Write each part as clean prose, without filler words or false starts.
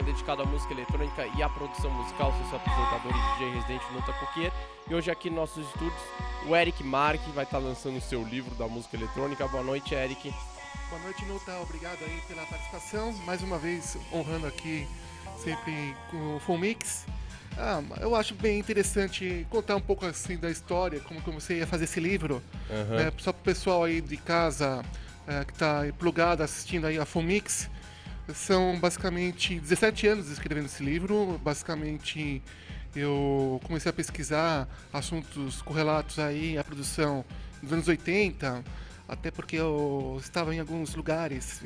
Dedicado à música eletrônica e à produção musical, sou seu apresentador e DJ residente Nuta Coquier. E hoje aqui nos nossos estúdios, o Eric Marque vai estar lançando o seu livro da música eletrônica. Boa noite, Eric. Boa noite, Nuta. Obrigado aí pela participação. Mais uma vez, honrando aqui sempre com o Full Mix. Eu acho bem interessante contar um pouco assim da história, como que você ia fazer esse livro. Só para o pessoal aí de casa que está plugado assistindo aí a Full Mix. São basicamente 17 anos escrevendo esse livro. Basicamente, eu comecei a pesquisar assuntos correlatos aí à produção dos anos 80, até porque eu estava em alguns lugares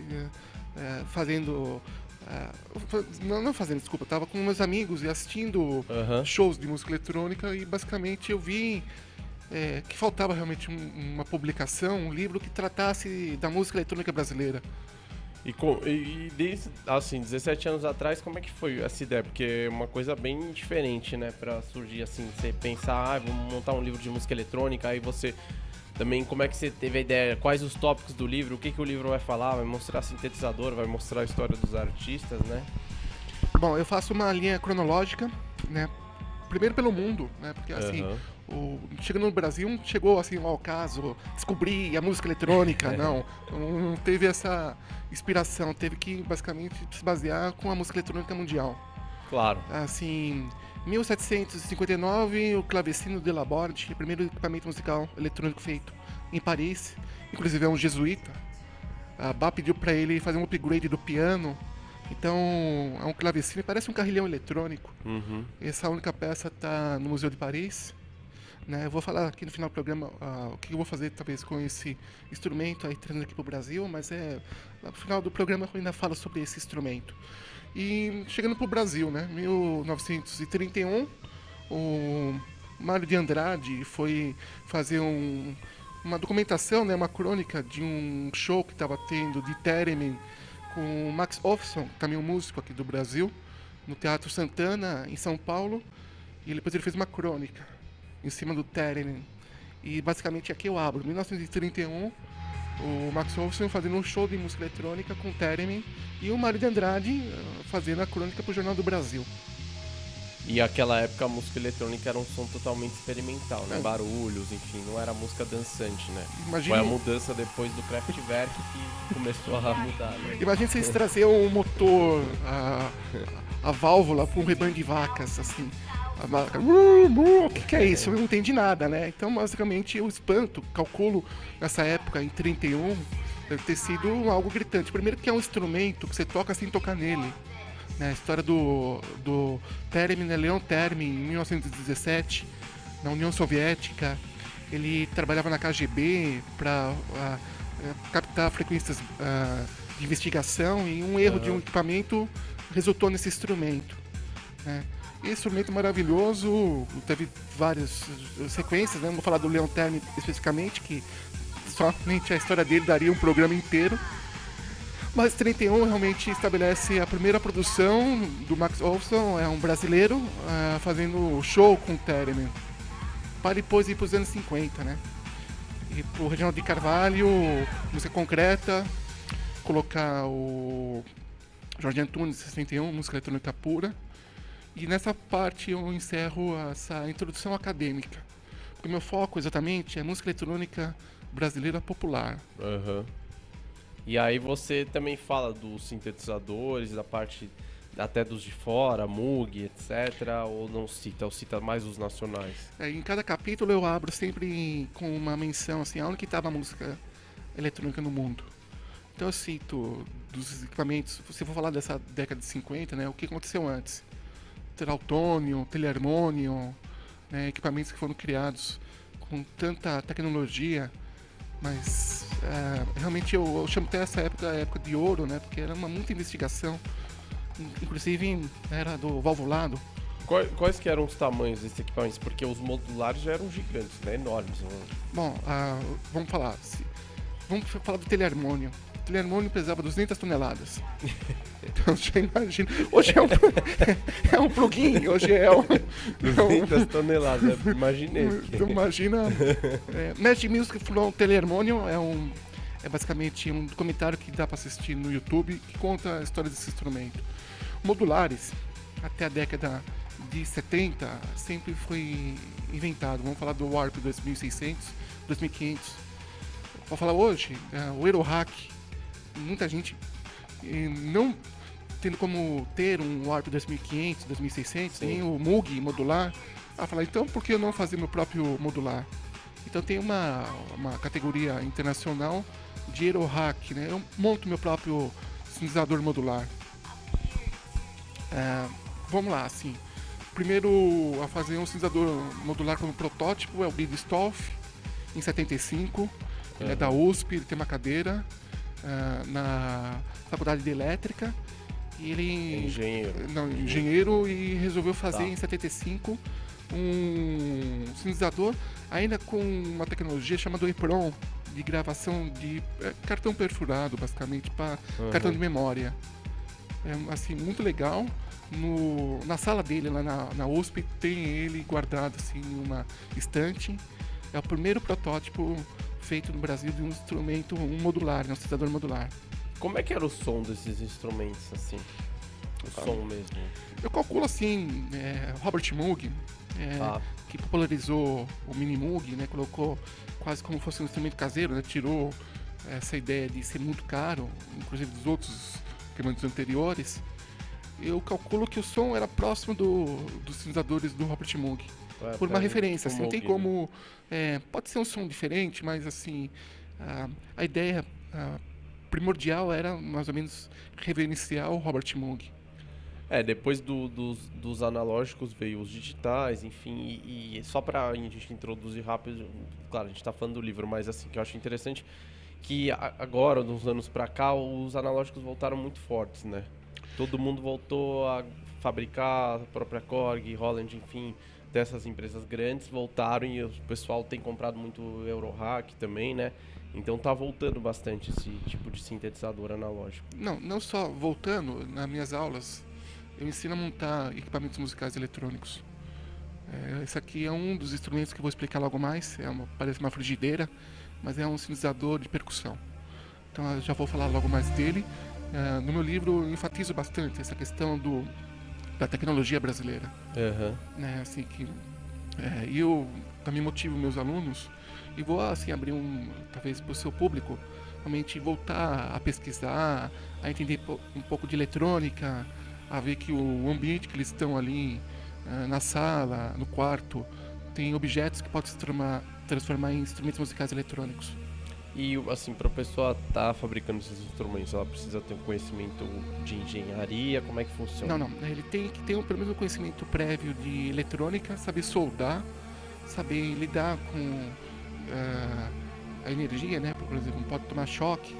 fazendo... eu estava com meus amigos e assistindo shows de música eletrônica e basicamente eu vi que faltava realmente uma publicação, um livro que tratasse da música eletrônica brasileira. E desde, assim, 17 anos atrás, como é que foi essa ideia? Porque é uma coisa bem diferente, né? Pra surgir, assim, você pensar, vamos montar um livro de música eletrônica, aí você também, como é que você teve a ideia? Quais os tópicos do livro? O que o livro vai falar? Vai mostrar sintetizador, vai mostrar a história dos artistas, né? Bom, eu faço uma linha cronológica, né? Primeiro pelo mundo, né? Porque, assim... Chegando no Brasil, não chegou assim ao caso, descobrir a música eletrônica, não teve essa inspiração, teve que basicamente se basear com a música eletrônica mundial. Claro. Assim, em 1759, o clavecino de Laborde, o primeiro equipamento musical eletrônico feito em Paris, inclusive é um jesuíta. A Bach pediu para ele fazer um upgrade do piano, então é um clavecino, parece um carrilhão eletrônico. Essa única peça está no Museu de Paris. Eu vou falar aqui no final do programa o que eu vou fazer talvez com esse instrumento aí trazendo aqui para o Brasil, mas no final do programa eu ainda falo sobre esse instrumento. E chegando para o Brasil, 1931, o Mário de Andrade foi fazer uma documentação, uma crônica de um show que estava tendo de Theremin com o Max Ophson, também um músico aqui do Brasil, no Teatro Santana, em São Paulo, e depois ele fez uma crônica em cima do Theremin. E basicamente aqui eu abro. Em 1931, o Max Ophson fazendo um show de música eletrônica com o Theremin e o Mário de Andrade fazendo a crônica para o Jornal do Brasil. E aquela época a música eletrônica era um som totalmente experimental, né? Barulhos, enfim, não era música dançante, né? Foi a mudança depois do Kraftwerk que começou a mudar, né? Imagina vocês trazer um motor, a válvula para um rebanho de vacas, assim. A vaca, o que é isso? Eu não entendi nada, né? Então, basicamente, eu espanto, calculo, nessa época, em 31, deve ter sido algo gritante. Primeiro que é um instrumento que você toca sem tocar nele. A história do Theremin, Leon Theremin, em 1917, na União Soviética, ele trabalhava na KGB para captar frequências de investigação e um erro de um equipamento resultou nesse instrumento, Esse instrumento maravilhoso, teve várias sequências, Não vou falar do Leon Theremin especificamente, que somente a história dele daria um programa inteiro. Mas 31 realmente estabelece a primeira produção do Max Ophson, é um brasileiro, fazendo show com o Theremin. Para depois ir para os anos 50, E para o Reginaldo de Carvalho, música concreta, colocar o Jorge Antunes, 61, música eletrônica pura. E nessa parte eu encerro essa introdução acadêmica. Porque meu foco exatamente é música eletrônica brasileira popular. E aí você também fala dos sintetizadores, da parte até dos de fora, Moog, etc. Ou não cita, ou cita mais os nacionais? Em cada capítulo eu abro sempre com uma menção, assim, aonde que estava a música eletrônica no mundo. Então eu cito dos equipamentos, se for falar dessa década de 50, o que aconteceu antes. Trautonium, Teleharmonium, equipamentos que foram criados com tanta tecnologia, mas realmente eu chamo até essa época a época de ouro, porque era muita investigação, inclusive era do valvulado, Quais que eram os tamanhos desses equipamentos? Porque os modulares já eram gigantes, né? Enormes. Né? Bom, vamos falar. Vamos falar do teleharmônio. O teleharmônio pesava 200 toneladas. Então você imagina. Hoje é um plugin, hoje é um. 200 toneladas, imaginei. Então imagina. Magic Music From Teleharmonium é basicamente um documentário que dá para assistir no YouTube que conta a história desse instrumento. Modulares, até a década de 70, sempre foi inventado. Vamos falar do Warp 2600, 2500. Vou falar hoje, o Eurohack, muita gente não tendo como ter um Warp 2500, 2600, nem o Moog modular, falar, então por que eu não fazer meu próprio modular? Então tem uma categoria internacional de Eurohack, né? Eu monto meu próprio sintetizador modular. Vamos lá, assim. Primeiro a fazer um sintetizador modular como protótipo é o Bill Stolf, em 75. Ele é da USP, ele tem uma cadeira na Faculdade de Elétrica. E ele engenheiro e resolveu fazer em 75 um sintetizador ainda com uma tecnologia chamada EEPROM, de gravação de cartão perfurado, basicamente, para cartão de memória. É assim, muito legal. Na sala dele, lá na USP, tem ele guardado assim, em uma estante. É o primeiro protótipo feito no Brasil de um instrumento modular, um sintetizador modular. Como é que era o som desses instrumentos, assim? O som mesmo? Eu calculo assim, Robert Moog, que popularizou o Mini Moog, né? Colocou quase como fosse um instrumento caseiro, né? Tirou essa ideia de ser muito caro, inclusive dos outros equipamentos anteriores. Eu calculo que o som era próximo dos sintetizadores do Robert Moog. Por uma referência, assim, não tem como... pode ser um som diferente, mas assim, a ideia primordial era mais ou menos reverenciar o Robert Moog. Depois dos analógicos veio os digitais, enfim, e só pra gente introduzir rápido, claro, a gente tá falando do livro, mas assim, que eu acho interessante que agora, uns anos pra cá, os analógicos voltaram muito fortes, né? Todo mundo voltou a fabricar a própria Korg, Roland, enfim, dessas empresas grandes, voltaram e o pessoal tem comprado muito Eurohack também, né? Então tá voltando bastante esse tipo de sintetizador analógico. Não só voltando, nas minhas aulas, eu ensino a montar equipamentos musicais eletrônicos. Esse aqui é um dos instrumentos que eu vou explicar logo mais, parece uma frigideira, mas é um sintetizador de percussão. Então eu já vou falar logo mais dele. No meu livro eu enfatizo bastante essa questão da tecnologia brasileira. Né, assim, que eu também motivo meus alunos e vou assim, abrir talvez para o seu público, realmente voltar a pesquisar, a entender um pouco de eletrônica, a ver que o ambiente que eles estão ali, na sala, no quarto, tem objetos que podem se transformar em instrumentos musicais eletrônicos. E assim, para a pessoa estar fabricando esses instrumentos, ela precisa ter um conhecimento de engenharia, como é que funciona? Não, ele tem que ter pelo menos um conhecimento prévio de eletrônica, saber soldar, saber lidar com a energia, né? Por exemplo, não pode tomar choque,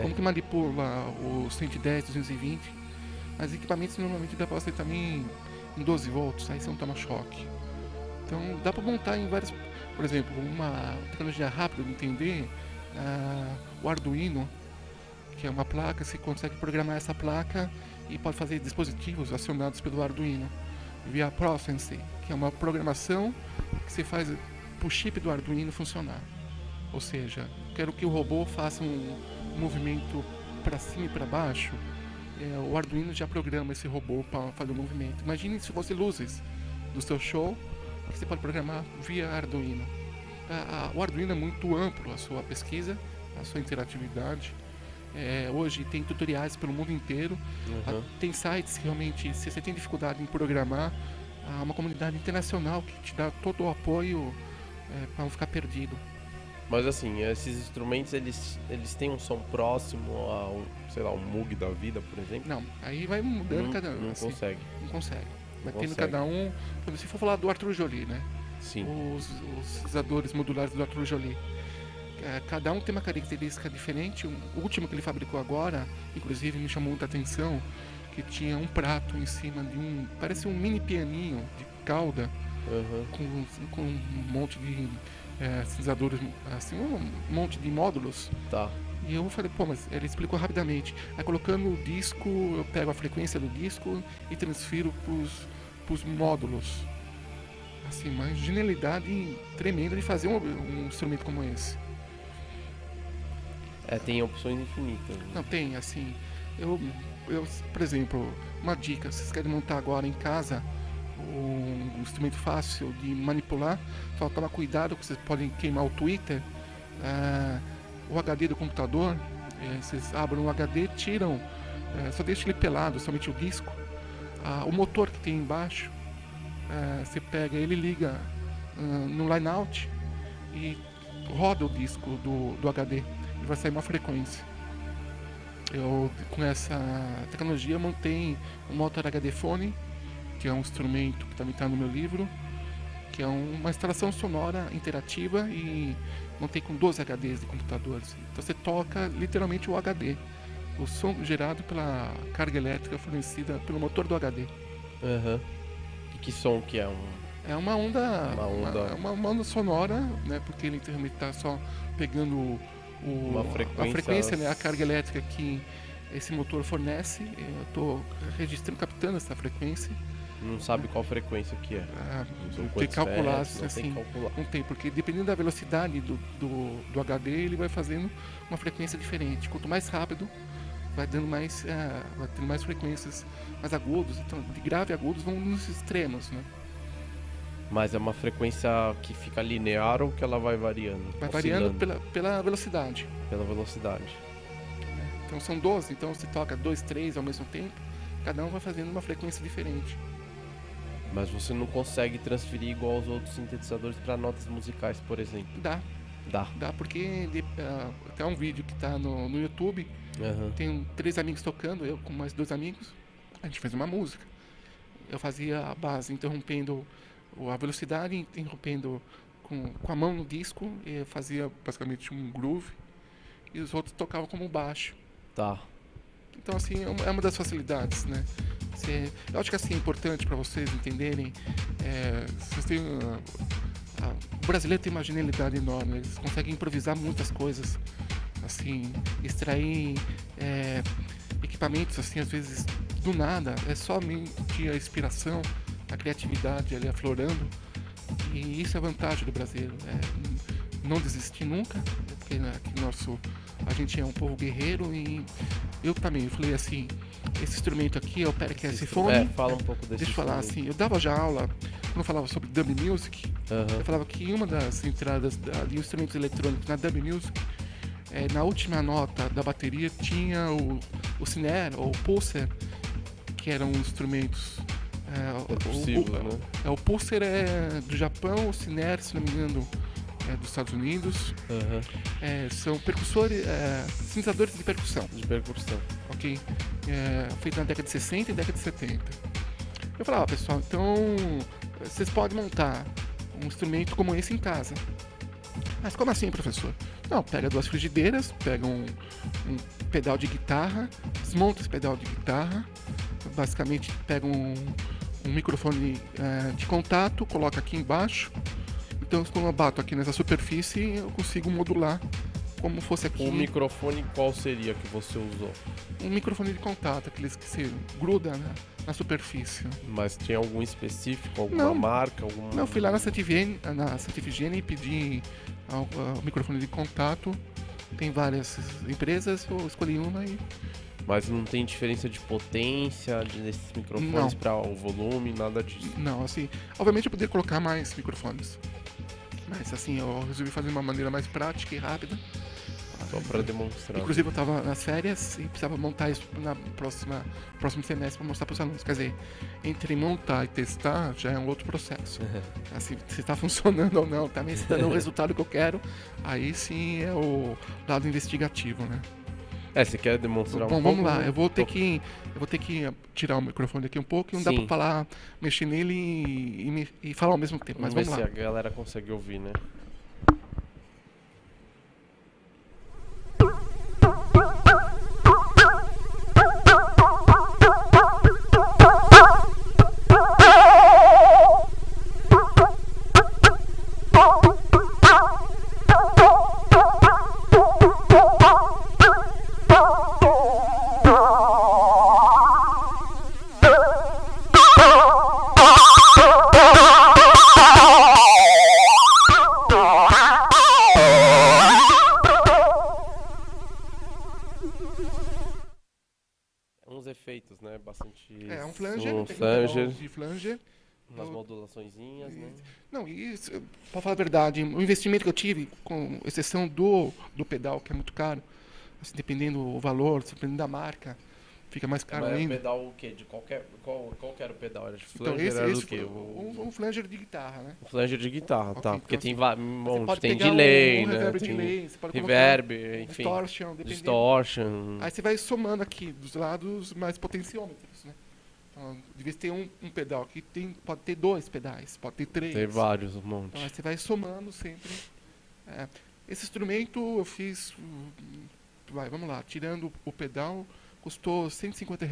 como que manipula o 110, 220. Mas equipamentos normalmente dá para você também em 12 volts, aí você não toma choque. Então dá para montar em vários, por exemplo, uma tecnologia rápida de entender, o Arduino, que é uma placa, você consegue programar essa placa e pode fazer dispositivos acionados pelo Arduino via Prosense, que é uma programação que você faz para o chip do Arduino funcionar. Ou seja, quero que o robô faça um movimento para cima e para baixo, o Arduino já programa esse robô para fazer o movimento. Imagine se fosse luzes do seu show, que você pode programar via Arduino. O Arduino é muito amplo, a sua pesquisa, a sua interatividade. Hoje tem tutoriais pelo mundo inteiro. Tem sites que realmente, se você tem dificuldade em programar, há uma comunidade internacional que te dá todo o apoio para não ficar perdido. Mas assim, esses instrumentos, eles têm um som próximo ao, sei lá, um Moog da vida, por exemplo? Não, aí vai mudando cada um. Não assim, consegue. Não consegue. Vai tendo cada um. Se for falar do Arthur Joly, né? Sim. Os sintetizadores modulares do Arthur Joly. Cada um tem uma característica diferente. O último que ele fabricou agora, inclusive, me chamou muita atenção, que tinha um prato em cima de parece um mini pianinho de cauda, com um monte de sintetizadores, assim, um monte de módulos. Tá. E eu falei, pô, mas ele explicou rapidamente. Aí colocando o disco, eu pego a frequência do disco e transfiro pros módulos. Assim, uma genialidade tremenda de fazer um instrumento como esse. Tem opções infinitas. Né? Não, tem, assim, eu, por exemplo, uma dica, se vocês querem montar agora em casa um instrumento fácil de manipular, só tomar cuidado que vocês podem queimar o Twitter, o HD do computador, vocês abrem o HD, tiram, só deixa ele pelado, somente o disco, o motor que tem embaixo, você pega ele, liga no line-out e roda o disco do HD e vai sair uma frequência. Eu, com essa tecnologia, montei um motor HD Phone, que é um instrumento que também está no meu livro, que é uma instalação sonora interativa, e montei com 12 HDs de computadores. Então você toca literalmente o HD, o som gerado pela carga elétrica fornecida pelo motor do HD. E que som que é? É uma onda, uma onda sonora, né? Porque ele literalmente está só pegando a frequência, né? A carga elétrica que esse motor fornece. Eu estou registrando, captando essa frequência. Não sabe qual frequência que é? Tem que calcular, assim, não tem, porque dependendo da velocidade do HD, ele vai fazendo uma frequência diferente. Quanto mais rápido, vai tendo mais frequências mais agudos. Então, de grave e agudos vão nos extremos, né? Mas é uma frequência que fica linear ou que ela vai variando? Vai variando pela velocidade. Pela velocidade. Então são 12, então você toca 2, 3 ao mesmo tempo, cada um vai fazendo uma frequência diferente. Mas você não consegue transferir igual aos outros sintetizadores para notas musicais, por exemplo? Dá, porque tem um vídeo que está no YouTube, tem 3 amigos tocando, eu com mais 2 amigos, a gente fez uma música. Eu fazia a base interrompendo a velocidade, interrompendo com a mão no disco, e eu fazia basicamente um groove, e os outros tocavam como baixo. Tá. Então, assim, é uma das facilidades, né? Eu acho que assim, é importante para vocês entenderem, o brasileiro tem uma genialidade enorme, eles conseguem improvisar muitas coisas, assim, extrair equipamentos, assim, às vezes do nada, é somente a inspiração, a criatividade ali aflorando, e isso é a vantagem do brasileiro, não desistir nunca, porque a gente é um povo guerreiro, e eu também falei assim, esse instrumento aqui é o Pericast Phone. Fala um pouco desse. Deixa eu falar assim, eu dava já aula, quando eu falava sobre dub music, eu falava que uma das entradas de instrumentos eletrônicos na dub music, na última nota da bateria tinha o snare ou o pulser, que eram instrumentos. O pulser é do Japão, o snare, se não me engano, é dos Estados Unidos. São percussores, sintetizadores de percussão. Ok? Feito na década de 60 e década de 70. Eu falava, pessoal, então vocês podem montar um instrumento como esse em casa. Mas como assim, professor? Não, pega 2 frigideiras, pega um pedal de guitarra, desmonta esse pedal de guitarra, basicamente pega um microfone de contato, coloca aqui embaixo. Então, quando eu bato aqui nessa superfície, eu consigo modular como fosse aqui. O microfone qual seria que você usou? Um microfone de contato, aqueles que se gruda na superfície. Mas tinha algum específico, alguma marca? Não, fui lá na Santifigene e pedi o microfone de contato. Tem várias empresas, eu escolhi uma e... Mas não tem diferença de potência desses microfones para o volume, nada disso? Não, assim, obviamente eu poderia colocar mais microfones. Mas assim, eu resolvi fazer de uma maneira mais prática e rápida. Só para demonstrar. Inclusive eu estava nas férias e precisava montar isso na próximo semestre para mostrar para os alunos. Quer dizer, entre montar e testar já é um outro processo. Assim, se está funcionando ou não, também se dando o resultado que eu quero, aí sim é o lado investigativo, né? Você quer demonstrar um pouco? Bom, vamos lá. Eu vou ter que tirar o microfone aqui um pouco e não dá para falar, mexer nele e falar ao mesmo tempo. Mas vamos lá. Vamos ver se a galera consegue ouvir, né? efeitos, né? Bastante Um flanger, som, tem um pedal flanger, de flanger. umas modulaçõezinhas, né? Não, e pra falar a verdade, o investimento que eu tive, com exceção do pedal, que é muito caro, assim, dependendo do valor, dependendo da marca, fica mais caro Mas ainda. o pedal o quê? De qualquer, qual que era o pedal? Era de Então, flanger? Era do esse quê? foi um flanger de guitarra, né? O flanger de guitarra, Ok, tá? então, Porque assim, tem um Você monte, pode tem pegar delay, um né? reverb Tem delay, você pode reverb, colocar enfim, distortion, dependendo. distortion. Aí você vai somando aqui dos lados mais potenciômetros, né? Então, de vez ter um pedal aqui, pode ter 2 pedais, pode ter 3. Tem vários, um Então, monte. aí você vai somando sempre. Esse instrumento eu fiz, vamos lá, tirando o pedal, custou R$ 150.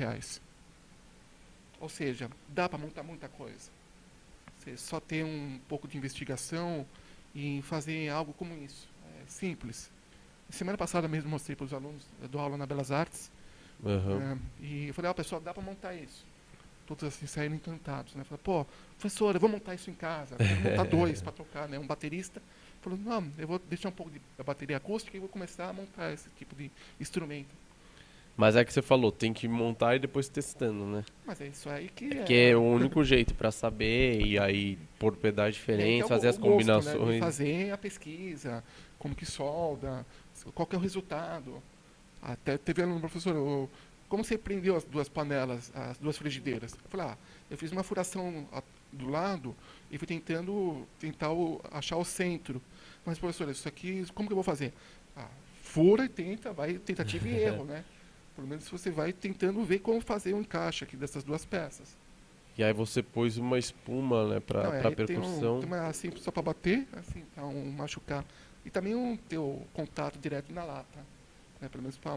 Ou seja, dá para montar muita coisa. Você só tem um pouco de investigação e fazer algo como isso. É simples. Semana passada mesmo mostrei para os alunos, eu dou aula na Belas Artes, Uhum. e eu falei, pessoal, dá para montar isso. Todos assim saíram encantados, né? Falaram, pô, professor, eu vou montar isso em casa, eu vou montar 2 para tocar, né? Um baterista falou, não, eu vou deixar um pouco da bateria acústica e vou começar a montar esse tipo de instrumento. Mas é que você falou, tem que montar e depois testando, né? Mas é isso aí que Porque é o único jeito pra saber e aí pôr pedais diferentes, então, fazer as o gosto, né, combinações. de fazer a pesquisa, como que solda, qual que é o resultado. Até teve aluno, professor, como você prendeu as 2 panelas, as 2 frigideiras? Eu falei, eu fiz uma furação do lado e fui tentar achar o centro. Mas, professor, isso aqui, como que eu vou fazer? Fura e tenta, vai tentativa e erro, né? Pelo menos você vai tentando ver como fazer o encaixe aqui dessas 2 peças. E aí você pôs uma espuma, né, pra Aí percussão. tem uma assim só para bater, assim, para machucar. E também ter o contato direto na lata. Né, pelo menos para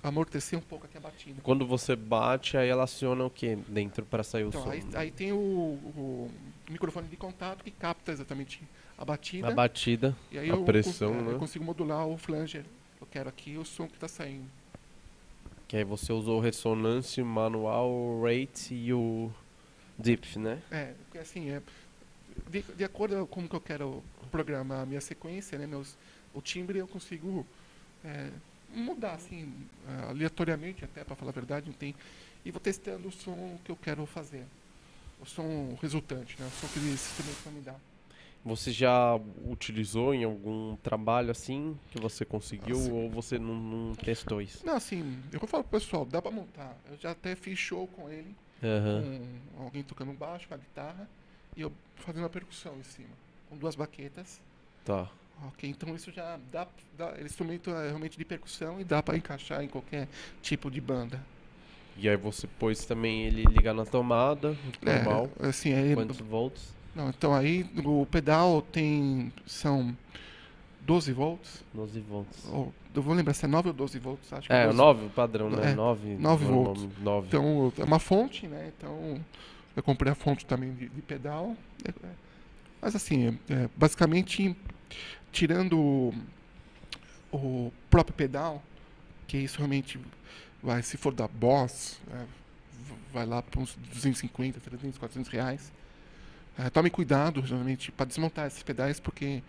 amortecer um pouco aqui a batida. Quando você bate, aí ela aciona o que dentro pra sair o Então, som? aí tem o microfone de contato que capta exatamente a batida. A batida, E aí a pressão, eu né? consigo modular o flanger. Eu quero aqui o som que está saindo. Que aí você usou ressonância, manual, rate e o dip, né? Porque assim, de acordo com como que eu quero programar a minha sequência, né, o timbre eu consigo mudar assim, aleatoriamente até, para falar a verdade, não tem. E vou testando o som que eu quero fazer. O som resultante, né? O som que esse instrumento vai me dar. Você já utilizou em algum trabalho assim que você conseguiu Assim. ou você não testou isso? Não, assim, eu vou falar pro pessoal, dá pra montar. Eu já até fiz show com ele, Aham. com alguém tocando baixo, com a guitarra, e eu fazendo a percussão em cima, com 2 baquetas. Tá. Ok, então isso já dá esse instrumento é realmente de percussão e dá pra encaixar em qualquer tipo de banda. E aí você pôs também ele ligar na tomada, normal. Assim, Quantos volts? não, então aí o pedal são 12 volts. 12 volts. Eu vou lembrar se é 9 ou 12 volts, acho que É, o 12. 9, o padrão, né? 9 normal, volts. 9. Então é uma fonte, né? Então eu comprei a fonte também de pedal. Mas assim, basicamente tirando o próprio pedal, que isso realmente vai, se for da Boss, vai lá para uns 250, 300, 400 reais. Tome cuidado, realmente, para desmontar esses pedais, porque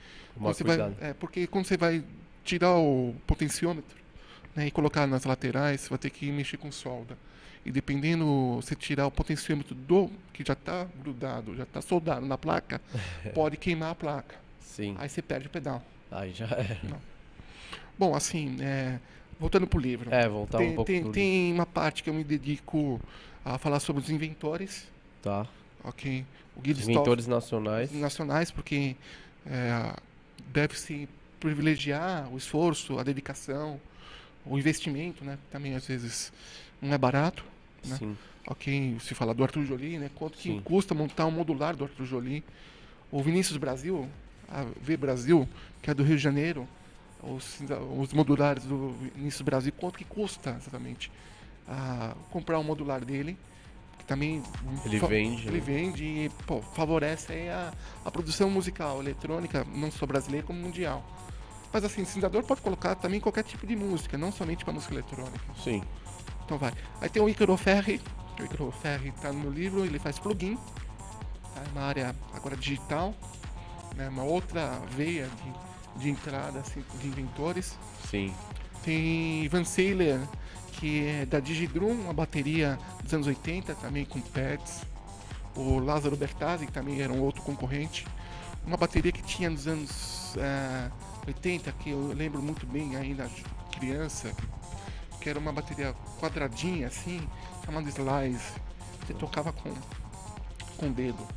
quando você vai tirar o potenciômetro, né, e colocar nas laterais, você vai ter que mexer com solda. E dependendo, você tirar o potenciômetro que já está grudado, já está soldado na placa, pode queimar a placa. Sim. Aí você perde o pedal. Aí já é. Não. Bom, assim, voltando pro livro. Voltar um pouco pro livro. Tem uma parte que eu me dedico a falar sobre os inventores. Tá. Ok. O Guido Inventores nacionais. Nacionais, porque deve-se privilegiar o esforço, a dedicação, o investimento, né? Também às vezes não é barato. Né? Sim. Ok, se fala do Arthur Joly, né? Quanto que Sim. custa montar um modular do Arthur Joly? O Vinícius Brasil, a V Brasil, que é do Rio de Janeiro, os modulares do Vinícius Brasil, quanto que custa exatamente comprar um modular dele? Que também Ele vende e favorece aí a produção musical eletrônica, não só brasileira como mundial. Mas assim, o sintetizador pode colocar também qualquer tipo de música, não somente para música eletrônica. Sim. Então vai. Aí tem o Ícaro Ferri. O Ícaro Ferri está no meu livro, ele faz plugin. Tá? Uma área agora digital, né? Uma outra veia de entrada assim, de inventores. Sim. Tem Ivan Seiler, que é da Digidrum, uma bateria dos anos 80, também com pads. O Lázaro Bertazzi, que também era um outro concorrente. Uma bateria que tinha nos anos 80, que eu lembro muito bem ainda criança, que era uma bateria quadradinha assim, chamada Slice. Você tocava com o dedo.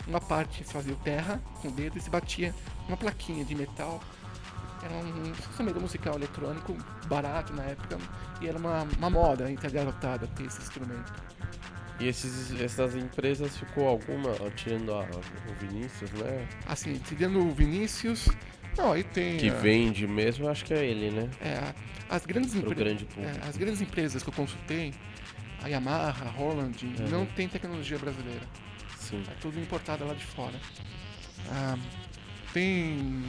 Uma parte se fazia o terra com o dedo e se batia uma plaquinha de metal. Era um instrumento musical eletrônico barato na época e era uma moda entre a garotada ter esse instrumento. E essas empresas ficou alguma, tirando o Vinícius, né? Assim, tirando o Vinícius, não, aí tem... Que vende mesmo, acho que é ele, né? As grandes, grande público. as grandes empresas que eu consultei, a Yamaha, a Roland, não tem tecnologia brasileira. Sim. É tudo importado lá de fora. Tem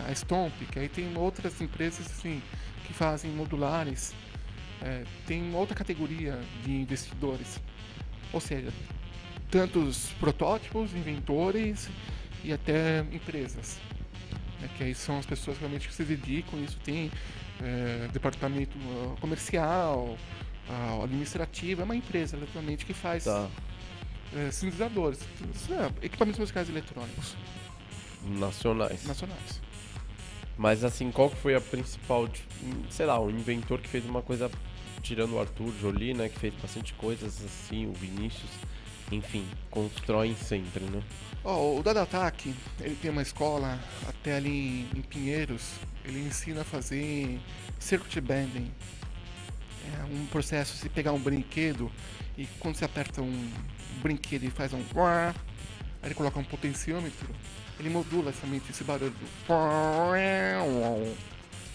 a Stomp, que aí tem outras empresas assim, que fazem modulares. Tem uma outra categoria de investidores. Ou seja, tantos protótipos, inventores e até empresas. Que aí são as pessoas realmente que se dedicam, isso tem departamento comercial, administrativo, é uma empresa realmente que faz sintetizadores, equipamentos musicais eletrônicos. Nacionais. Mas assim, qual que foi a principal, sei lá, o inventor que fez uma coisa, tirando o Arthur Joly, né, que fez bastante coisas assim, o Vinícius, enfim, constroem sempre, né? O Dadataki, ele tem uma escola até ali em Pinheiros, ele ensina a fazer circuit bending. É um processo de pegar um brinquedo e quando você aperta um brinquedo e faz um aí ele coloca um potenciômetro, ele modula somente esse barulho do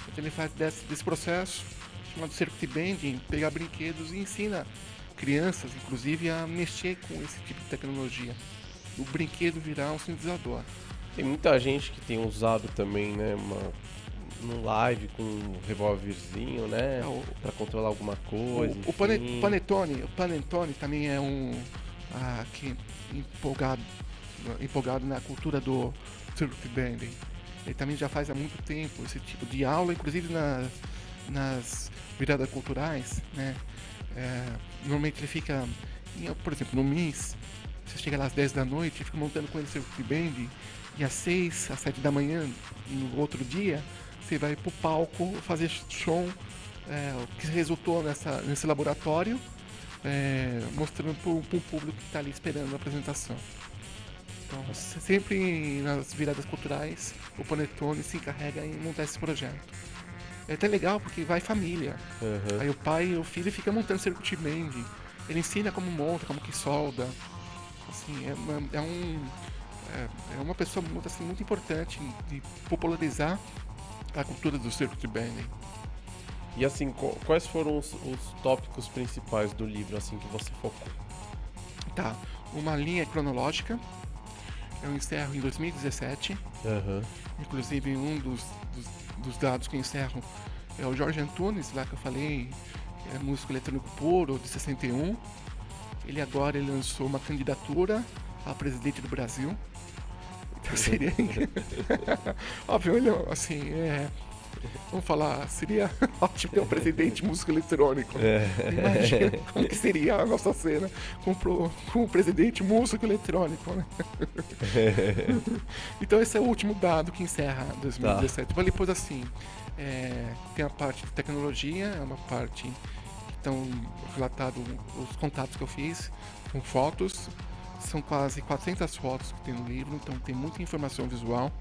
então ele faz desse processo chamado circuit bending, pegar brinquedos e ensina crianças, inclusive, a mexer com esse tipo de tecnologia. O brinquedo virar um sintetizador. Tem muita gente que tem usado também, né, no live com um revólverzinho, né, pra controlar alguma coisa. O Panetone também é que empolgado na cultura do circuit bending. Ele também já faz há muito tempo esse tipo de aula, inclusive nas viradas culturais, né? Normalmente ele fica, por exemplo, no MIS, você chega lá às 10 da noite e fica montando com ele circuit bending, e às 6, às 7 da manhã, no outro dia, você vai pro palco fazer show, que resultou nesse laboratório, mostrando pro público que está ali esperando a apresentação. Então, sempre nas viradas culturais, o Panetone se encarrega em montar esse projeto. É até legal porque vai família. Aí o pai e o filho ficam montando circuit bending. Ele ensina como monta, como que solda. Assim, é uma pessoa muito, assim, muito importante de popularizar a cultura do circuit bending. E assim, quais foram os tópicos principais do livro, assim, que você focou? Tá, uma linha cronológica. Eu encerro em 2017. Inclusive, um dos dados que eu encerro é o Jorge Antunes, lá que eu falei, que é músico eletrônico puro, de 61. Ele agora lançou uma candidatura a presidente do Brasil. Então seria... Óbvio, ele, assim, vamos falar, seria ótimo ter um presidente músico eletrônico. Imagina como que seria a nossa cena com o presidente músico eletrônico, né? Então esse é o último dado que encerra 2017. Mas depois, assim, tem a parte de tecnologia, é uma parte que estão relatados os contatos que eu fiz com fotos. São quase 400 fotos que tem no livro, então tem muita informação visual,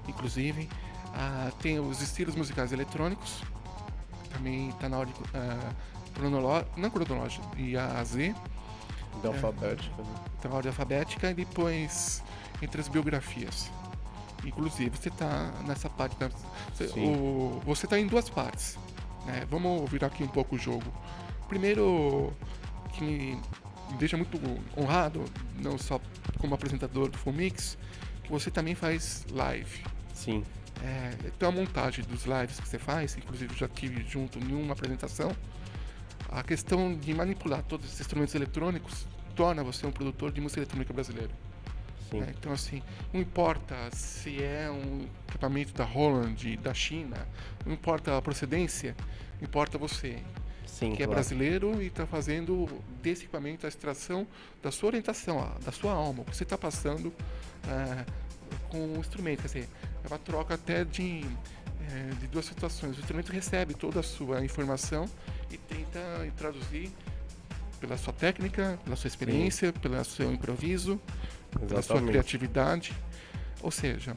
inclusive. Tem os estilos musicais eletrônicos, também está na ordem não cronológica, de A a Z. Da alfabética, né? Está na ordem alfabética e depois entre as biografias. Inclusive você está nessa parte, você está em duas partes, né? Vamos virar aqui um pouco o jogo. Primeiro, que me deixa muito honrado, não só como apresentador do Fumix, que você também faz live. Sim. Então a montagem dos lives que você faz, inclusive já tive junto em uma apresentação, a questão de manipular todos esses instrumentos eletrônicos torna você um produtor de música eletrônica brasileiro. Então, assim, não importa se é um equipamento da Roland, da China, não importa a procedência, importa você. Sim, que é claro. brasileiro e está fazendo desse equipamento a extração da sua orientação, da sua alma, o que você está passando com o instrumento. Quer dizer, é uma troca até de duas situações. O instrumento recebe toda a sua informação e tenta traduzir pela sua técnica, pela sua experiência, pelo seu improviso, pela sua criatividade. Ou seja,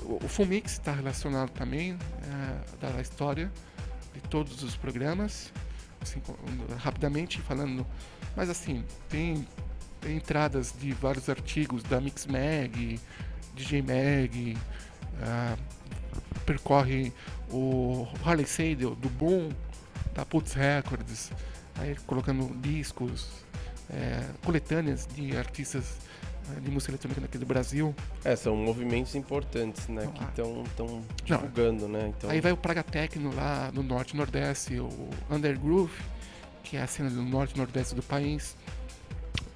o Full Mix está relacionado também da história de todos os programas, assim, rapidamente falando, mas assim, tem entradas de vários artigos da Mixmag, DJ Mag, percorre o Harley Seidel do Boom, da Putz Records, aí colocando discos, coletâneas de artistas de música eletrônica aqui do Brasil. São movimentos importantes, né, que estão divulgando, né? Então... Aí vai o Praga Techno lá no Norte e Nordeste, o Undergroove, que é a cena do Norte e Nordeste do país.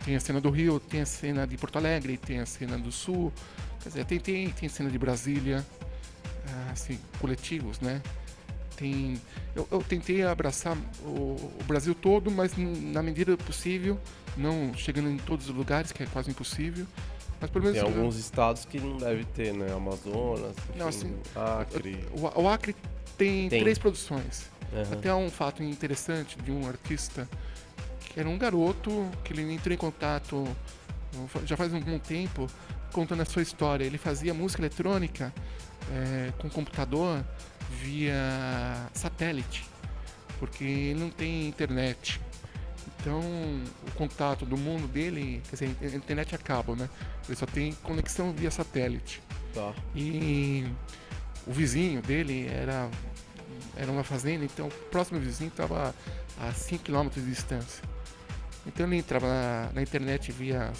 Tem a cena do Rio, tem a cena de Porto Alegre, tem a cena do Sul, quer dizer, tem cena de Brasília, assim, coletivos, né? Eu tentei abraçar o Brasil todo, mas na medida possível, não chegando em todos os lugares, que é quase impossível. Mas pelo menos tem alguns estados que não deve ter, né? Amazonas, enfim, não, assim, Acre. O Acre tem 3 produções. Uhum. Até um fato interessante de um artista que era um garoto, que ele entrou em contato já faz um bom tempo, contando a sua história. Ele fazia música eletrônica com computador via satélite, porque ele não tem internet. Então, o contato do mundo dele, quer dizer, a internet a cabo, né? Ele só tem conexão via satélite. Tá. E o vizinho dele era uma fazenda, então o próximo vizinho estava a 5 km de distância. Então ele entrava na internet via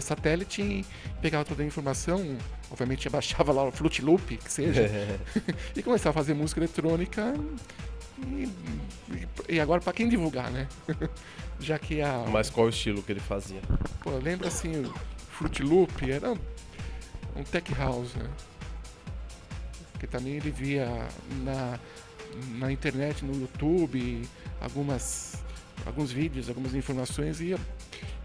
satélite e pegava toda a informação, obviamente baixava lá o Fruit Loop, que seja, e começava a fazer música eletrônica. E agora para quem divulgar, né? Já que Mas qual o estilo que ele fazia? Pô, lembra assim, o Fruit Loop era um tech house, né? Porque também ele via na internet, no YouTube, alguns vídeos, algumas informações e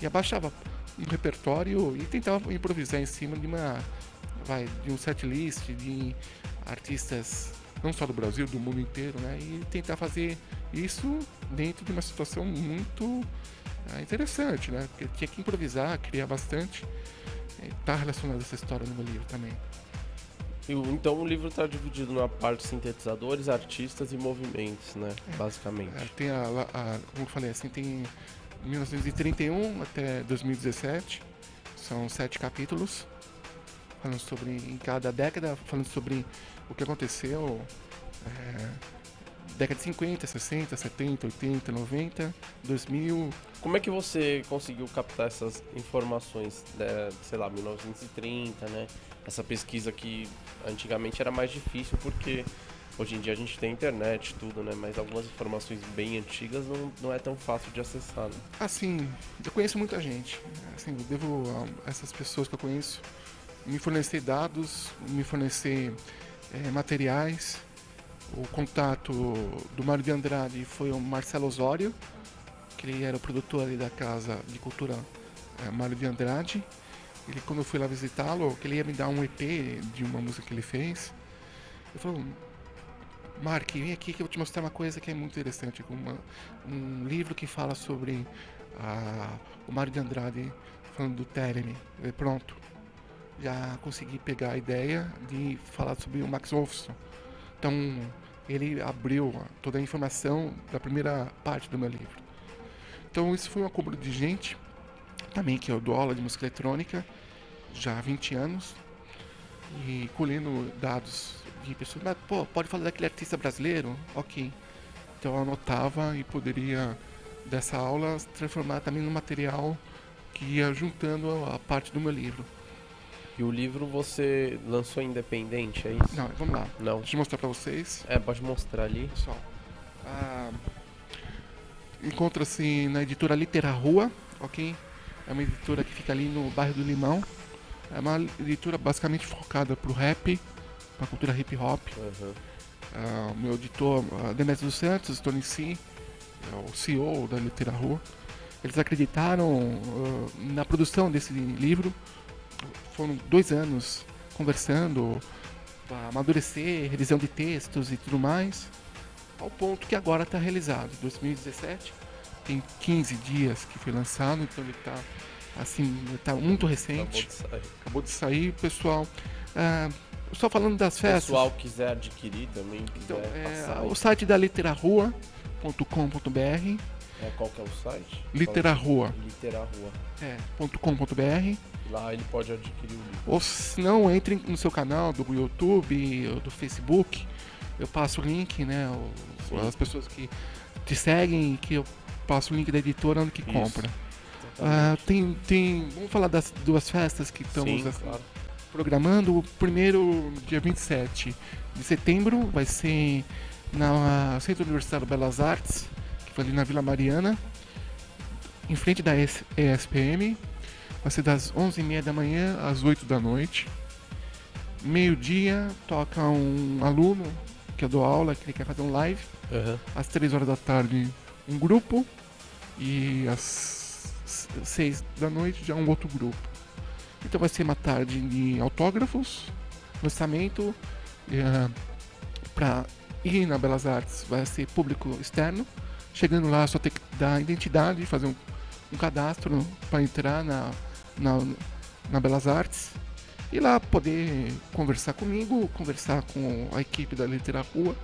baixava um repertório e tentava improvisar em cima de um setlist de artistas não só do Brasil, do mundo inteiro, né? E tentar fazer isso dentro de uma situação muito interessante, né? Porque tinha que improvisar, criar bastante. Está relacionado a essa história no meu livro também. Então o livro está dividido na parte sintetizadores, artistas e movimentos, né? Basicamente. Tem como eu falei, assim, tem 1931 até 2017. São 7 capítulos. Falando sobre, em cada década, falando sobre o que aconteceu década de 50, 60, 70, 80, 90, 2000. Como é que você conseguiu captar essas informações, sei lá, 1930, né? Essa pesquisa que antigamente era mais difícil porque hoje em dia a gente tem internet e tudo, né? Mas algumas informações bem antigas não é tão fácil de acessar, né? Assim, eu conheço muita gente. Assim, eu devo a essas pessoas que eu conheço me fornecer dados, me fornecer materiais. O contato do Mário de Andrade foi o Marcelo Osório, que ele era o produtor ali da Casa de Cultura Mário de Andrade. Ele, quando eu fui lá visitá-lo, que ele ia me dar um EP de uma música que ele fez. Ele falou: Mark, vem aqui que eu vou te mostrar uma coisa que é muito interessante. Um livro que fala sobre o Mário de Andrade falando do Theremin. Pronto. Já consegui pegar a ideia de falar sobre o Max Wolfson. Então, ele abriu toda a informação da primeira parte do meu livro. Então, isso foi um acúmulo de gente, também que eu dou aula de música eletrônica, já há 20 anos, e colhendo dados de pessoas, mas, pô, pode falar daquele artista brasileiro? Ok. Então, eu anotava e poderia, dessa aula, transformar também no material que ia juntando a parte do meu livro. E o livro você lançou independente, é isso? Não, vamos lá. Não. Deixa eu mostrar pra vocês. Pode mostrar ali. Pessoal, encontra-se na editora Litera Rua, ok? É uma editora que fica ali no bairro do Limão. É uma editora basicamente focada pro rap, pra cultura hip hop. Uhum. Meu editor, Demetrio dos Santos, Tony C, o CEO da Litera Rua. Eles acreditaram na produção desse livro. Foram 2 anos conversando, para amadurecer, revisão de textos e tudo mais, ao ponto que agora está realizado. 2017, tem 15 dias que foi lançado, então ele está assim, tá muito recente. Acabou de sair, pessoal. Só falando das festas. Se o pessoal quiser adquirir também, quiser passar. O site da literarrua.com.br. Qual que é o site? Literarrua. Literarrua. .com.br. Lá ele pode adquirir o livro. Ou se não, entre no seu canal do YouTube ou do Facebook. Eu passo o link, né? As pessoas que te seguem, que eu passo o link da editora onde que compra. Vamos falar das 2 festas que estamos programando. O primeiro, dia 27 de setembro, vai ser no Centro Universitário Belas Artes, que foi ali na Vila Mariana, em frente da ESPM. Vai ser das 11h30 da manhã às 8 da noite. Meio-dia, toca um aluno que eu dou aula, que ele quer fazer um live. Às 3 horas da tarde, um grupo. E às 6 da noite, já um outro grupo. Então vai ser uma tarde de autógrafos, lançamento. Para ir na Belas Artes, vai ser público externo. Chegando lá, só tem que dar identidade, fazer um cadastro para entrar na Belas Artes e lá poder conversar comigo, conversar com a equipe da Litera Rua,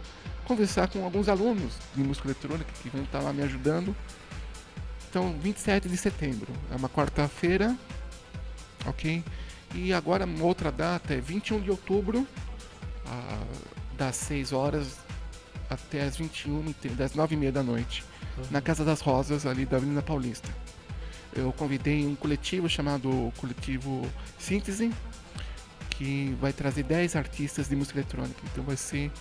conversar com alguns alunos de música eletrônica que vão estar lá me ajudando. Então, 27 de setembro, é uma quarta-feira, ok? E agora uma outra data é 21 de outubro, das 6 horas até as 21h30, das 9h30 da noite, na Casa das Rosas, ali da Avenida Paulista. Eu convidei um coletivo chamado Coletivo Síntese, que vai trazer 10 artistas de música eletrônica. Então vai ser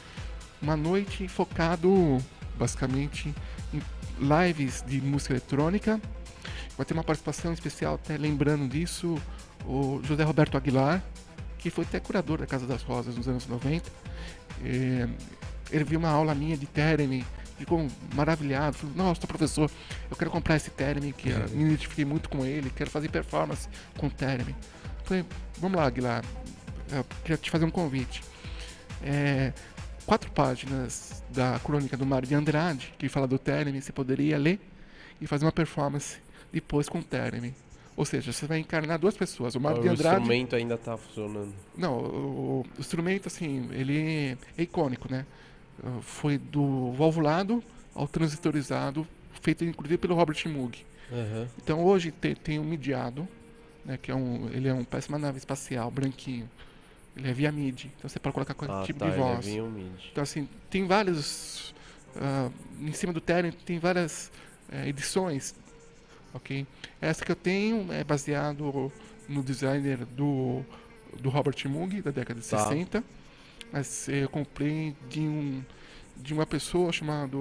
uma noite focado basicamente em lives de música eletrônica. Vai ter uma participação especial, até lembrando disso, o José Roberto Aguilar, que foi até curador da Casa das Rosas nos anos 90. Ele viu uma aula minha de Theremin, ficou maravilhado, falou: nossa, professor, eu quero comprar esse Theremin, que eu me identifiquei muito com ele, quero fazer performance com o Theremin. Falei: vamos lá, Aguilar, eu queria te fazer um convite. 4 páginas da crônica do Mário de Andrade, que fala do Theremin, você poderia ler e fazer uma performance depois com o Theremin. Ou seja, você vai encarnar 2 pessoas. O Mário de Andrade... O instrumento ainda está funcionando. Não, o instrumento, assim, ele é icônico, né? Foi do valvulado ao transitorizado, feito inclusive pelo Robert Moog. Então hoje tem um midiado, né, que ele é parece uma nave espacial, branquinho. Ele é via MIDI, então você pode colocar qualquer tipo de voz. Ele é via MIDI. Então assim, tem vários... em cima do Theremin tem várias edições, ok? Essa que eu tenho é baseado no designer do Robert Moog, da década de 60. Mas eu comprei de uma pessoa chamada...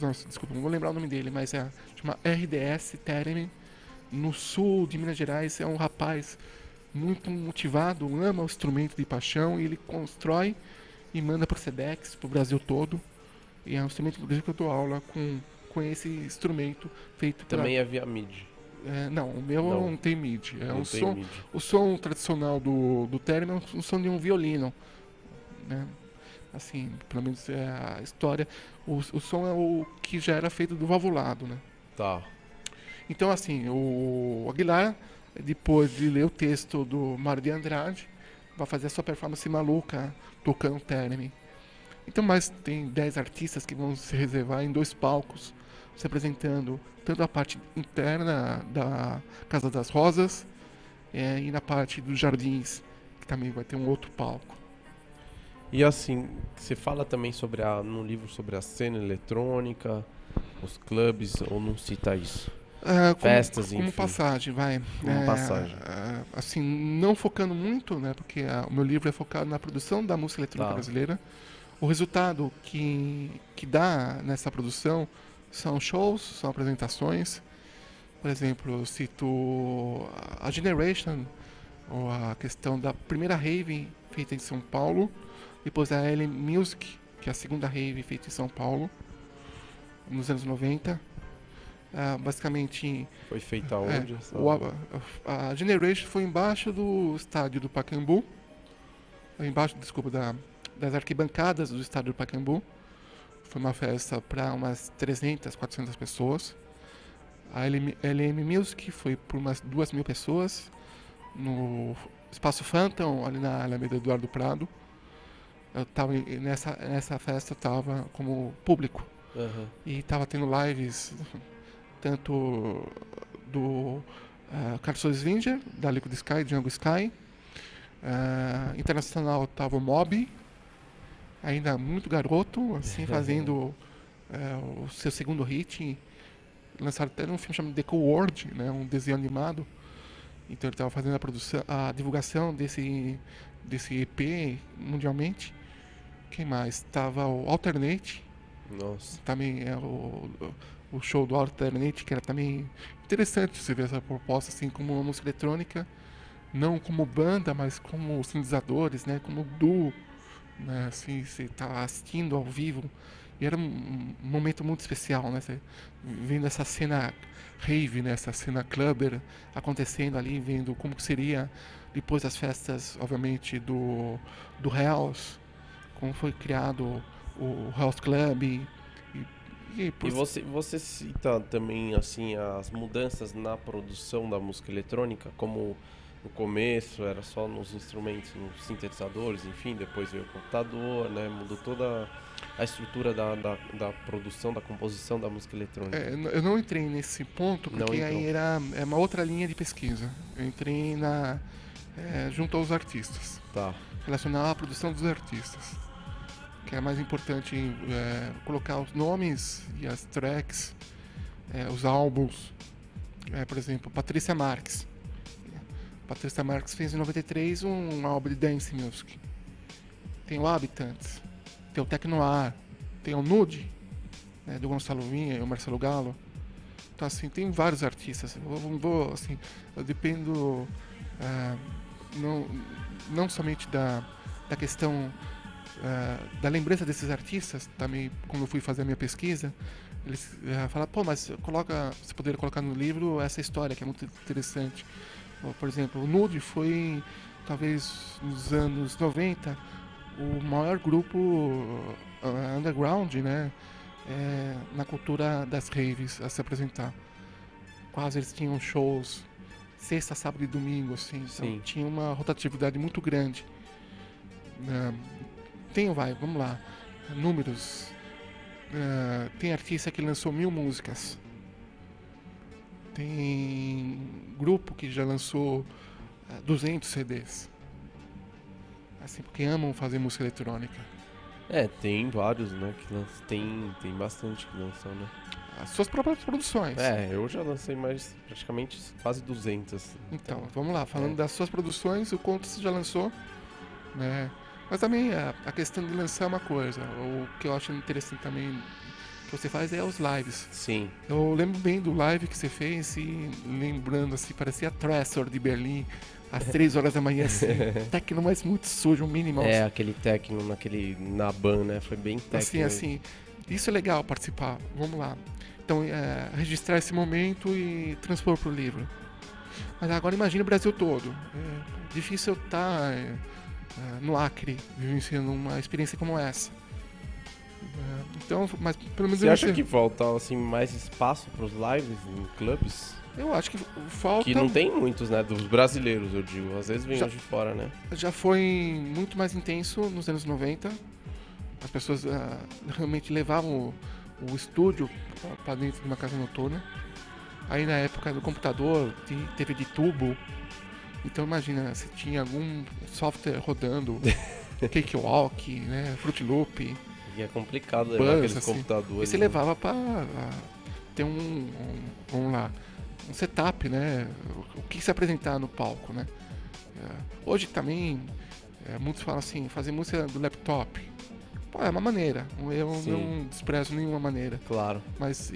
Nossa, desculpa, não vou lembrar o nome dele, mas chama RDS Theremin, no sul de Minas Gerais. É um rapaz muito motivado, ama o instrumento de paixão, e ele constrói e manda para o SEDEX, para o Brasil todo. E é um instrumento, inclusive, que eu dou aula com esse instrumento feito também é via MIDI. Não, o meu não tem MIDI. MIDI. O som tradicional do Theremin é um som de um violino, né? Assim, pelo menos é a história. O som é o que já era feito do valvulado, né? Tá. Então, assim, o Aguilar, depois de ler o texto do Mário de Andrade, vai fazer a sua performance maluca tocando Theremin. Então, mais tem 10 artistas que vão se reservar em 2 palcos, se apresentando tanto a parte interna da Casa das Rosas e na parte dos jardins, que também vai ter um outro palco. E assim, você fala também no livro sobre a cena eletrônica, os clubes, ou não cita isso? Festas, enfim. Como passagem, vai. Como passagem. Assim, não focando muito, né? Porque o meu livro é focado na produção da música eletrônica brasileira. O resultado que dá nessa produção são shows, são apresentações. Por exemplo, eu cito a Generation, ou a questão da primeira rave feita em São Paulo. Depois a L Music, que é a segunda rave feita em São Paulo. nos anos 90. Basicamente, Foi feita onde? a Generation foi embaixo do estádio do Pacaembu, embaixo, desculpa, das arquibancadas do estádio do Pacaembu. Foi uma festa para umas 300, 400 pessoas. A LM Music foi por umas 2.000 pessoas no Espaço Phantom, ali na Alameda Eduardo Prado. Eu tava nessa festa, eu tava como público. Uhum. E tava tendo lives tanto do Carlos Swinger, da Liquid Sky, Django Sky. Internacional tava o Mob, ainda muito garoto, assim, fazendo o seu segundo hit. Lançaram até um filme chamado The Cool World, né, um desenho animado. Então ele estava fazendo a divulgação desse EP mundialmente. Quem mais? Tava o Alternate. Nossa. Também é o show do Alternate, que era também interessante você ver essa proposta assim como uma música eletrônica, não como banda, mas como sintetizadores, né, como duo, né, assim, você tá assistindo ao vivo. E era um momento muito especial, né? Você vendo essa cena rave, né? Essa cena clubber acontecendo ali, vendo como seria depois das festas, obviamente, do House, como foi criado o House Club. E você cita também, assim, as mudanças na produção da música eletrônica, como no começo era só nos instrumentos, nos sintetizadores, enfim, depois veio o computador, né? Mudou toda a estrutura da produção, da composição da música eletrônica. Eu não entrei nesse ponto, porque aí era uma outra linha de pesquisa. Eu entrei junto aos artistas. Tá. Relacionar à produção dos artistas. Que é mais importante colocar os nomes e as tracks, os álbuns. Por exemplo, Patrícia Marques. Patrícia Marques fez em 93 um álbum de dance music. Tem o Habitats, tem o Tecnoar, tem o Nude, né, do Gonçalo Vinha e o Marcelo Galo. Então, assim, tem vários artistas. Eu dependo não somente da questão da lembrança desses artistas, também, como eu fui fazer a minha pesquisa, eles falaram, pô, mas você poderia colocar no livro essa história, que é muito interessante. Por exemplo, o Nude foi, talvez nos anos 90, o maior grupo underground, né, na cultura das raves a se apresentar. Quase eles tinham shows sexta, sábado e domingo, assim, então tinha uma rotatividade muito grande. Vamos lá, números. Tem artista que lançou 1.000 músicas. Tem grupo que já lançou 200 CDs. Assim, porque amam fazer música eletrônica. Tem vários, né, que lançam. Tem bastante que lançam, né? As suas próprias produções. Eu já lancei praticamente quase 200. Então, vamos lá, falando das suas produções, o quanto você já lançou, né? Mas também a questão de lançar é uma coisa. O que eu acho interessante também que você faz é os lives. Sim. Eu lembro bem do live que você fez e lembrando assim, parecia Thrasher de Berlim, às 3 horas da manhã, assim, techno, mas muito sujo, um minimal. Aquele techno na ban, né? Foi bem techno. Assim, isso é legal participar. Vamos lá. Então, registrar esse momento e transpor para o livro. Mas agora imagine o Brasil todo. É difícil eu estar no Acre, vivenciando uma experiência como essa. Então, mas pelo menos você acha que falta assim, mais espaço para os lives em clubes? Eu acho que falta... Que não tem muitos, né? Dos brasileiros, eu digo. Às vezes vem de fora, né? Já foi muito mais intenso nos anos 90. As pessoas realmente levavam o estúdio para dentro de uma casa noturna. Aí na época do computador, teve de tubo. Então imagina, se tinha algum software rodando, Cakewalk, né? Fruit Loop. E é complicado levar aqueles assim, computadores. E você levava para ter vamos lá, um setup, né? O que se apresentar no palco, né? Hoje também, muitos falam assim, fazer música do laptop. Pô, é uma maneira, eu não desprezo nenhuma maneira. Claro. Mas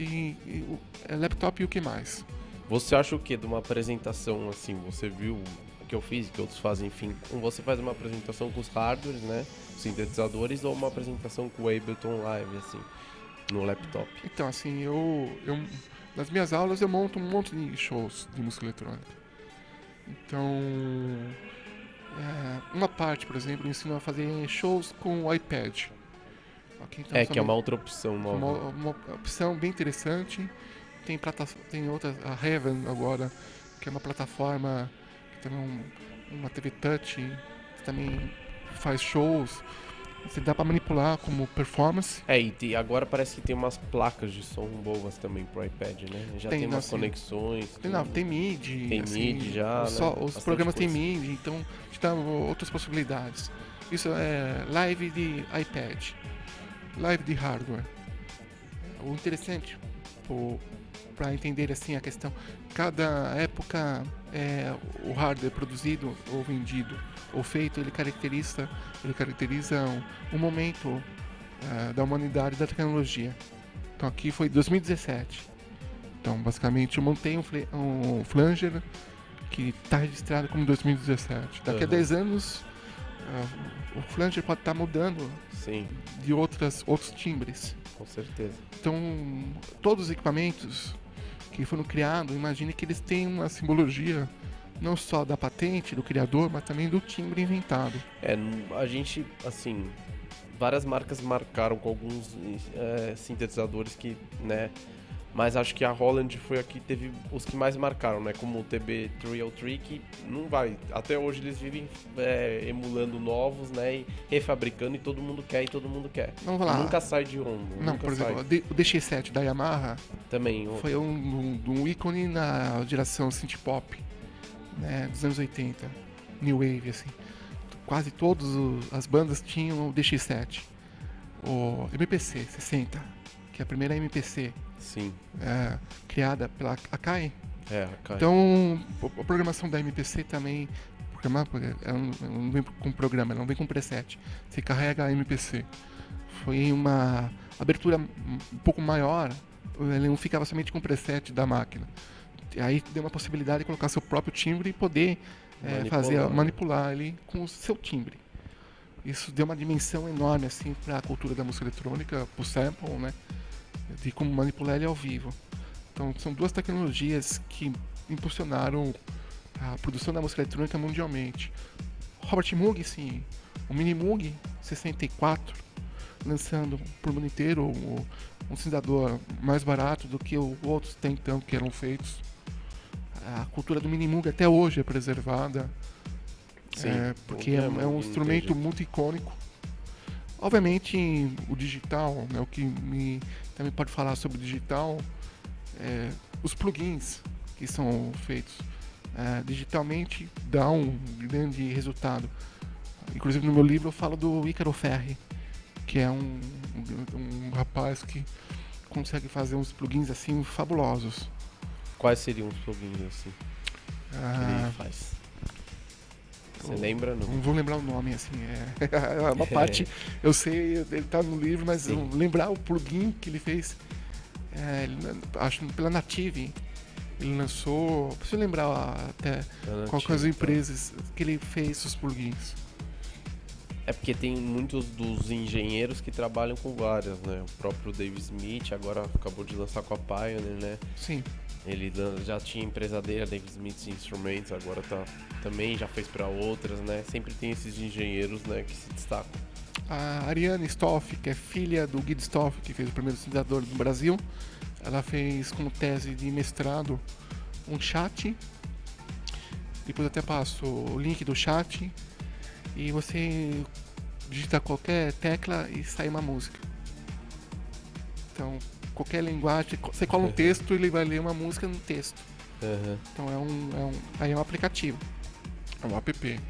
laptop e o que mais? Você acha o que de uma apresentação, assim, você viu o que eu fiz, que outros fazem, enfim, você faz uma apresentação com os hardwares, né? Sintetizadores, ou uma apresentação com o Ableton Live, assim. no laptop? Então, assim, nas minhas aulas eu monto um monte de shows de música eletrônica. Então, uma parte, por exemplo, eu ensino a fazer shows com o iPad. Okay, então, Que é uma outra opção nova. Uma opção bem interessante. Tem outras, a Heaven agora, que é uma plataforma que tem uma TV Touch, que também faz shows. Você dá pra manipular como performance. E agora parece que tem umas placas de som boas também pro iPad, né? Já tem umas conexões. Tem MIDI. Tem assim, MIDI já, os bastante programas coisa. têm MIDI, então te dá outras possibilidades. Isso é live de iPad, live de hardware. O interessante, para entender assim a questão, cada época o hardware produzido ou vendido ou feito, ele caracteriza um momento da humanidade da tecnologia. Então aqui foi 2017. Então basicamente eu montei um flanger que está registrado como 2017. Daqui a 10 anos o flanger pode estar mudando. Sim. De outros timbres. Com certeza. Então todos os equipamentos que foram criados, imagine que eles têm uma simbologia não só da patente, do criador, mas também do timbre inventado. A gente, assim, várias marcas marcaram com alguns sintetizadores que, né, mas acho que a Roland foi a que teve os que mais marcaram, né, como o TB303, que não vai, até hoje eles vivem emulando novos, né, e refabricando, e todo mundo quer. Vamos lá. Nunca sai de onda. Não, por exemplo, o DX7 da Yamaha também foi um ícone na geração synth pop, né, dos anos 80, New Wave, assim. Quase todas as bandas tinham o DX7. O MPC 60, que é a primeira MPC. Sim. Criada pela Akai. Akai. Então, a programação da MPC também, ela não vem com programa, ela não vem com preset. Você carrega a MPC. Foi uma abertura um pouco maior, ele não ficava somente com o preset da máquina. Aí deu uma possibilidade de colocar seu próprio timbre e poder manipular ele com o seu timbre. Isso deu uma dimensão enorme assim para a cultura da música eletrônica, pro sample, né? De como manipular ele ao vivo. Então são duas tecnologias que impulsionaram a produção da música eletrônica mundialmente. Robert Moog, sim, o Mini Moog 64, lançando por mundo inteiro um sintetizador mais barato do que os outros então que eram feitos. A cultura do Mini Moog até hoje é preservada. Sim, porque é um instrumento muito icônico. Obviamente o digital, né, o que também pode falar sobre o digital, os plugins que são feitos digitalmente dão um grande resultado. Inclusive no meu livro eu falo do Ícaro Ferri, que é um rapaz que consegue fazer uns plugins assim fabulosos. Quais seriam os plugins assim que ele faz? Você lembra? Não vou lembrar o nome, assim, é uma parte, eu sei, ele tá no livro, mas lembrar o plugin que ele fez, acho pela Native, ele lançou, preciso lembrar até quais as empresas que ele fez os plugins. É porque tem muitos dos engenheiros que trabalham com várias, né? O próprio Dave Smith agora acabou de lançar com a Pioneer, né? Sim. Ele já tinha empresa dele, a Dave Smith Instruments, agora também já fez para outras, né? Sempre tem esses engenheiros, né, que se destacam. A Ariane Stoff, que é filha do Guido Stoff, que fez o primeiro sintetizador do Brasil, ela fez como tese de mestrado um chat. Depois eu até passo o link do chat e você digita qualquer tecla e sai uma música. Então, qualquer linguagem, você cola um texto e ele vai ler uma música no texto. Então é um aplicativo, é um app.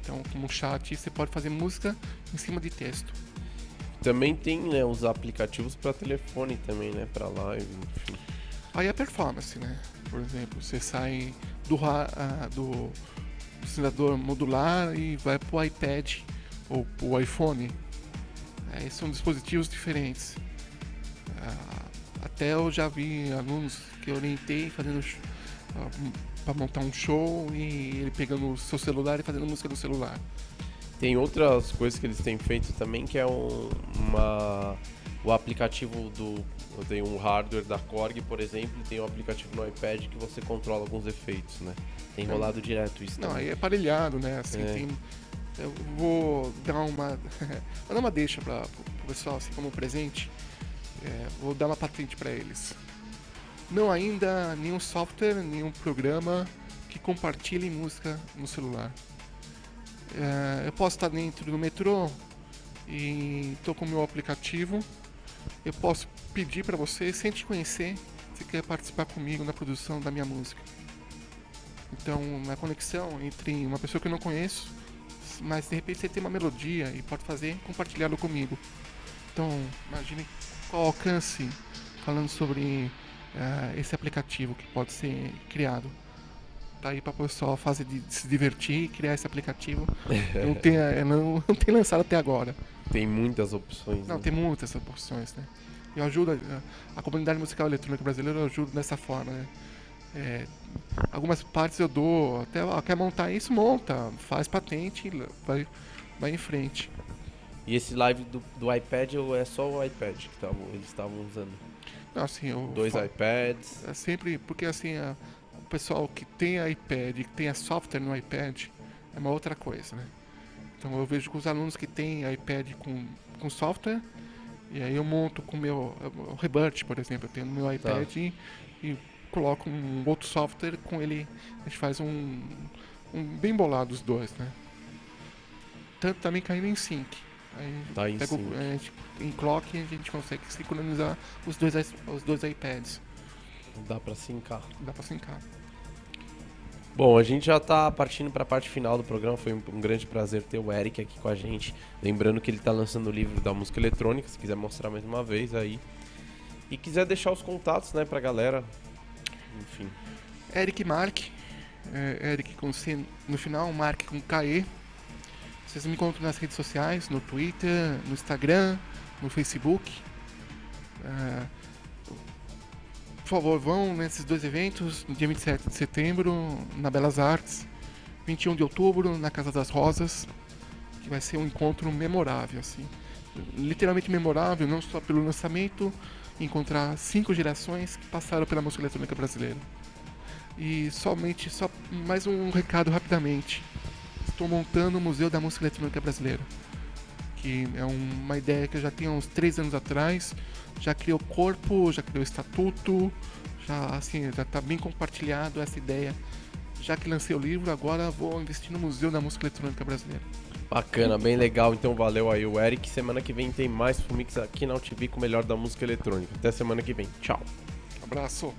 Então, como chat, você pode fazer música em cima de texto. Também tem, né, os aplicativos para telefone também, né, para live, enfim. Aí a performance, né? Por exemplo, você sai do sintetizador modular e vai para o iPad ou para o iPhone. São dispositivos diferentes. Até eu já vi alunos que eu orientei fazendo para montar um show e ele pegando o seu celular e fazendo música no celular. Tem outras coisas que eles têm feito também, que é uma o aplicativo eu tenho um hardware da Korg, por exemplo, e tem um aplicativo no iPad que você controla alguns efeitos, né? Tem rolado direto isso Não, também. aí é aparelhado, né? Assim, eu vou dar vou dar uma deixa pro pessoal, assim, como presente. Vou dar uma patente para eles. Não ainda nenhum software, nenhum programa que compartilhe música no celular. Eu posso estar dentro do metrô e estou com o meu aplicativo. Eu posso pedir para você, sem te conhecer, se quer participar comigo na produção da minha música. Então, na conexão entre uma pessoa que eu não conheço, mas de repente você tem uma melodia e pode fazer compartilhá-lo comigo. Então, imagine qual alcance falando sobre esse aplicativo que pode ser criado. Tá aí para o pessoal fazer de se divertir e criar esse aplicativo. Não tem lançado até agora. Tem muitas opções. Não, né? tem muitas opções, né? Eu ajudo a comunidade musical eletrônica brasileira, eu ajudo dessa forma, né? Algumas partes eu dou, até quer montar isso, monta, faz patente e vai em frente. E esse live do iPad ou é só o iPad que eles estavam usando? Não, assim, Dois iPads. É sempre, porque assim, o pessoal que tem iPad, que tem software no iPad, é uma outra coisa, né? Então eu vejo que os alunos que têm iPad com software, e aí eu monto com o meu o Rebirth, por exemplo, eu tenho no meu iPad e coloco um outro software, com ele a gente faz um bem bolado os dois, né? Tanto também caindo em sync. Aí a gente, em clock a gente consegue sincronizar os dois iPads. Dá pra sincar. Dá pra sincar. Bom, a gente já tá partindo para a parte final do programa. Foi um grande prazer ter o Eric aqui com a gente. Lembrando que ele tá lançando o livro da música eletrônica, se quiser mostrar mais uma vez aí. E quiser deixar os contatos, né, pra galera. Enfim. Eric Mark. Eric com C no final, Mark com KE. Vocês me encontram nas redes sociais, no Twitter, no Instagram, no Facebook. Por favor, vão nesses dois eventos, no dia 27 de setembro, na Belas Artes, 21 de outubro, na Casa das Rosas, que vai ser um encontro memorável, assim. Literalmente memorável, não só pelo lançamento, encontrar 5 gerações que passaram pela música eletrônica brasileira. E só mais um recado rapidamente. Estou montando o Museu da Música Eletrônica Brasileira, que é uma ideia que eu já tinha uns 3 anos atrás. Já criou corpo, já criou estatuto, já está bem compartilhado essa ideia. Já que lancei o livro, agora vou investir no Museu da Música Eletrônica Brasileira. Bacana, bem legal. Então valeu aí o Eric. Semana que vem tem mais Fumix aqui na UTV com o melhor da música eletrônica. Até semana que vem. Tchau. Abraço.